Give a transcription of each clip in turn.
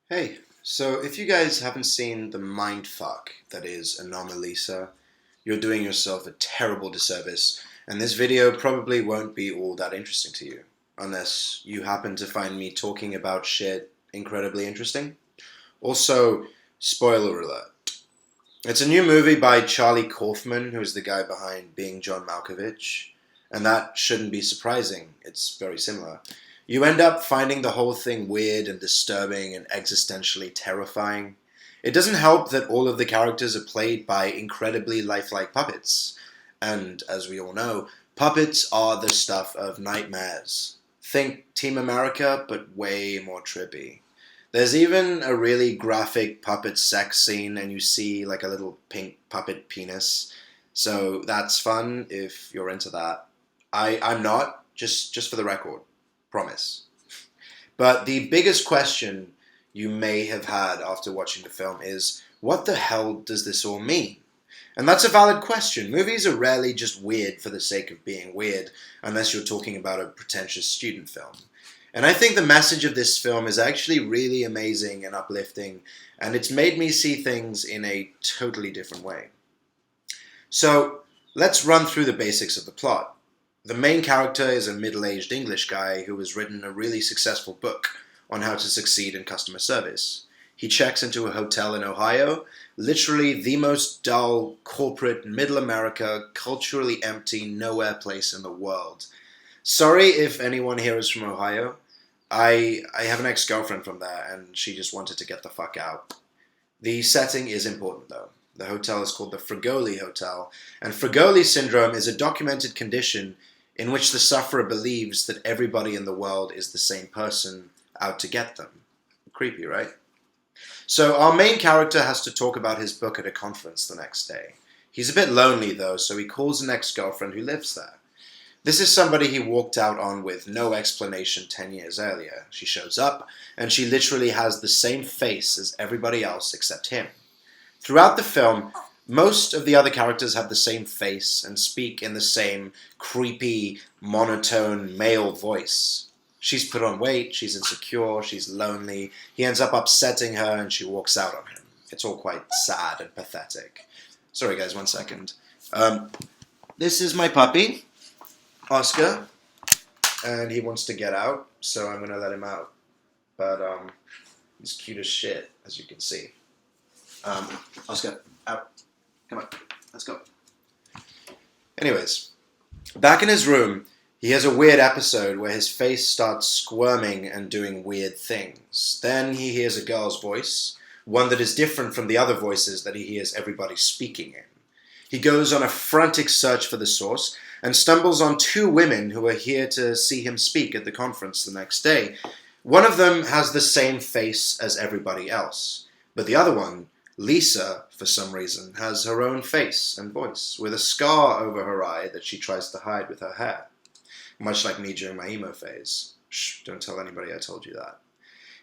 Hey, so if you guys haven't seen the mindfuck that is Anomalisa, you're doing yourself a terrible disservice, and this video probably won't be all that interesting to you, unless you happen to find me talking about shit incredibly interesting. Also, spoiler alert. It's a new movie by Charlie Kaufman, who is the guy behind Being John Malkovich, and that shouldn't be surprising. It's very similar. You end up finding the whole thing weird and disturbing and existentially terrifying. It doesn't help that all of the characters are played by incredibly lifelike puppets. And as we all know, puppets are the stuff of nightmares. Think Team America, but way more trippy. There's even a really graphic puppet sex scene, and you see like a little pink puppet penis. So that's fun if you're into that. I'm not, just for the record. Promise. But the biggest question you may have had after watching the film is, what the hell does this all mean? And that's a valid question. Movies are rarely just weird for the sake of being weird, unless you're talking about a pretentious student film. And I think the message of this film is actually really amazing and uplifting, and it's made me see things in a totally different way. So, let's run through the basics of the plot. The main character is a middle-aged English guy who has written a really successful book on how to succeed in customer service. He checks into a hotel in Ohio, literally the most dull, corporate, middle America, culturally empty, nowhere place in the world. Sorry if anyone here is from Ohio. I have an ex-girlfriend from there, and she just wanted to get the fuck out. The setting is important, though. The hotel is called the Frigoli Hotel, and Frigoli syndrome is a documented condition in which the sufferer believes that everybody in the world is the same person out to get them. Creepy, right? So our main character has to talk about his book at a conference the next day. He's a bit lonely, though, so he calls an ex-girlfriend who lives there. This is somebody he walked out on with no explanation 10 years earlier. She shows up, and she literally has the same face as everybody else except him. Throughout the film, most of the other characters have the same face and speak in the same creepy, monotone male voice. She's put on weight, she's insecure, she's lonely, he ends up upsetting her, and she walks out on him. It's all quite sad and pathetic. Sorry guys, 1 second. This is my puppy, Oscar, and he wants to get out, so I'm gonna let him out. But he's cute as shit, as you can see. Oscar, out. Come on, let's go. Anyways, back in his room, he has a weird episode where his face starts squirming and doing weird things. Then he hears a girl's voice, one that is different from the other voices that he hears everybody speaking in. He goes on a frantic search for the source and stumbles on two women who are here to see him speak at the conference the next day. One of them has the same face as everybody else, but the other one, Lisa, for some reason, has her own face and voice, with a scar over her eye that she tries to hide with her hair. Much like me during my emo phase. Shh, don't tell anybody I told you that.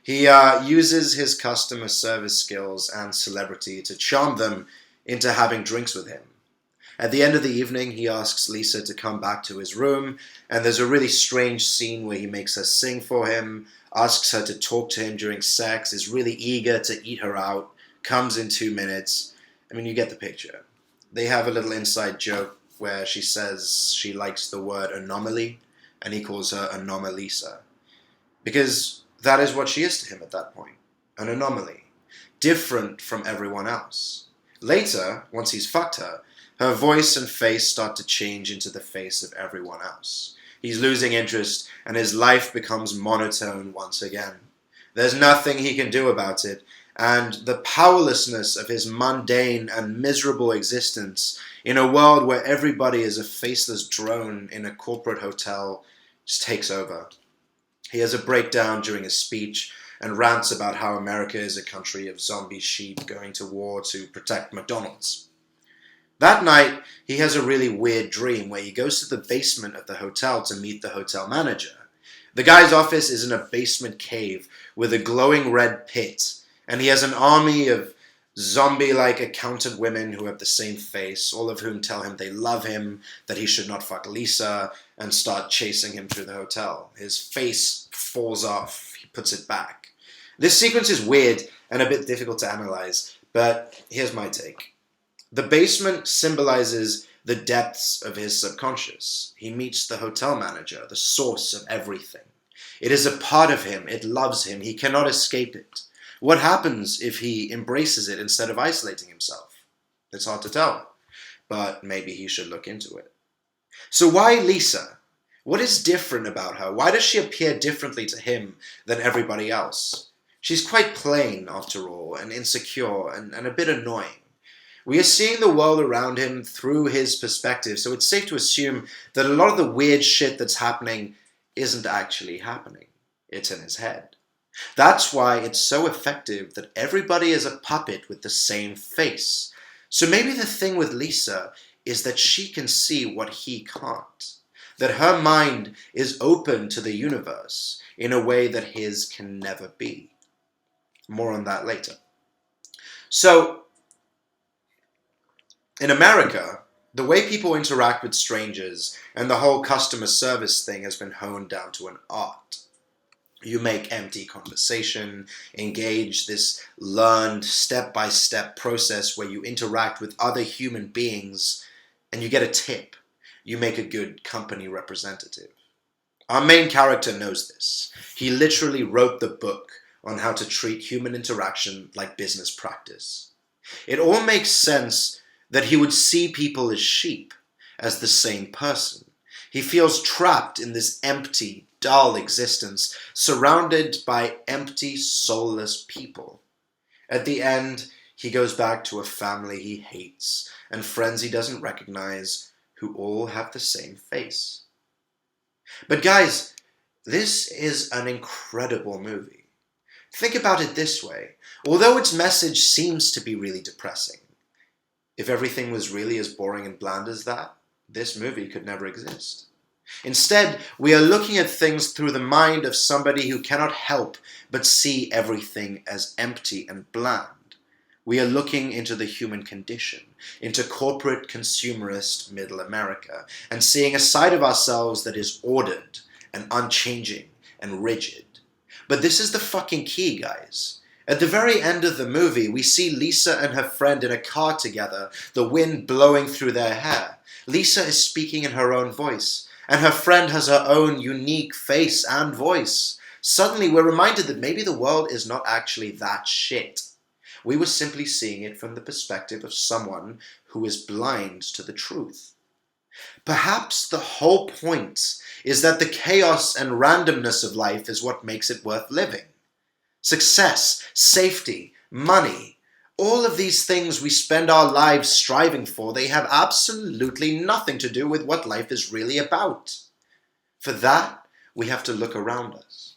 He uses his customer service skills and celebrity to charm them into having drinks with him. At the end of the evening, he asks Lisa to come back to his room, and there's a really strange scene where he makes her sing for him, asks her to talk to him during sex, is really eager to eat her out, comes in 2 minutes. I mean, you get the picture. They have a little inside joke where she says she likes the word anomaly, and he calls her Anomalisa. Because that is what she is to him at that point. An anomaly. Different from everyone else. Later, once he's fucked her, her voice and face start to change into the face of everyone else. He's losing interest, and his life becomes monotone once again. There's nothing he can do about it, and the powerlessness of his mundane and miserable existence in a world where everybody is a faceless drone in a corporate hotel just takes over. He has a breakdown during his speech and rants about how America is a country of zombie sheep going to war to protect McDonald's. That night, he has a really weird dream where he goes to the basement of the hotel to meet the hotel manager. The guy's office is in a basement cave with a glowing red pit, and he has an army of zombie-like accountant women who have the same face, all of whom tell him they love him, that he should not fuck Lisa, and start chasing him through the hotel. His face falls off. He puts it back. This sequence is weird and a bit difficult to analyze, but here's my take. The basement symbolizes the depths of his subconscious. He meets the hotel manager, the source of everything. It is a part of him. It loves him. He cannot escape it. What happens if he embraces it instead of isolating himself? It's hard to tell, but maybe he should look into it. So why Lisa? What is different about her? Why does she appear differently to him than everybody else? She's quite plain, after all, and insecure, and a bit annoying. We are seeing the world around him through his perspective, so it's safe to assume that a lot of the weird shit that's happening isn't actually happening. It's in his head. That's why it's so effective that everybody is a puppet with the same face. So maybe the thing with Lisa is that she can see what he can't. That her mind is open to the universe in a way that his can never be. More on that later. So, in America, the way people interact with strangers and the whole customer service thing has been honed down to an art. You make empty conversation, engage this learned step-by-step process where you interact with other human beings, and you get a tip. You make a good company representative. Our main character knows this. He literally wrote the book on how to treat human interaction like business practice. It all makes sense that he would see people as sheep, as the same person. He feels trapped in this empty, dull existence, surrounded by empty, soulless people. At the end, he goes back to a family he hates and friends he doesn't recognize who all have the same face. But guys, this is an incredible movie. Think about it this way. Although its message seems to be really depressing, if everything was really as boring and bland as that, this movie could never exist. Instead, we are looking at things through the mind of somebody who cannot help but see everything as empty and bland. We are looking into the human condition, into corporate consumerist middle America, and seeing a side of ourselves that is ordered and unchanging and rigid. But this is the fucking key, guys. At the very end of the movie, we see Lisa and her friend in a car together, the wind blowing through their hair. Lisa is speaking in her own voice, and her friend has her own unique face and voice. Suddenly, we're reminded that maybe the world is not actually that shit. We were simply seeing it from the perspective of someone who is blind to the truth. Perhaps the whole point is that the chaos and randomness of life is what makes it worth living. Success, safety, money, all of these things we spend our lives striving for, they have absolutely nothing to do with what life is really about. For that, we have to look around us.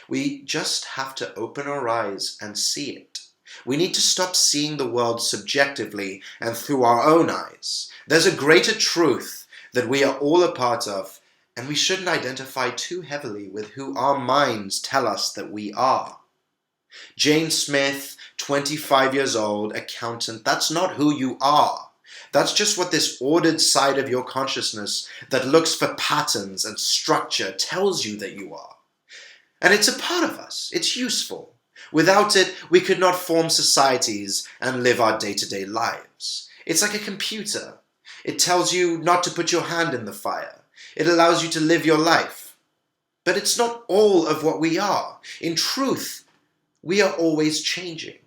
We just have to open our eyes and see it. We need to stop seeing the world subjectively and through our own eyes. There's a greater truth that we are all a part of, and we shouldn't identify too heavily with who our minds tell us that we are. Jane Smith, 25 years old, accountant, that's not who you are. That's just what this ordered side of your consciousness that looks for patterns and structure tells you that you are. And it's a part of us. It's useful. Without it, we could not form societies and live our day-to-day lives. It's like a computer. It tells you not to put your hand in the fire. It allows you to live your life. But it's not all of what we are. In truth, we are always changing.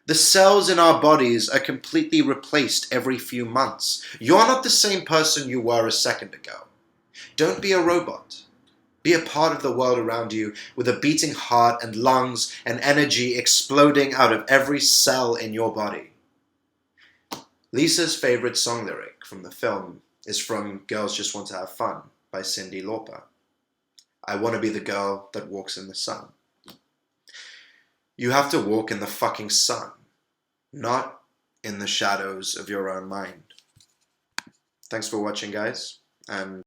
The cells in our bodies are completely replaced every few months. You're not the same person you were a second ago. Don't be a robot. Be a part of the world around you with a beating heart and lungs and energy exploding out of every cell in your body. Lisa's favorite song lyric from the film is from Girls Just Want to Have Fun by Cyndi Lauper. I want to be the girl that walks in the sun. You have to walk in the fucking sun, not in the shadows of your own mind. Thanks for watching, guys, and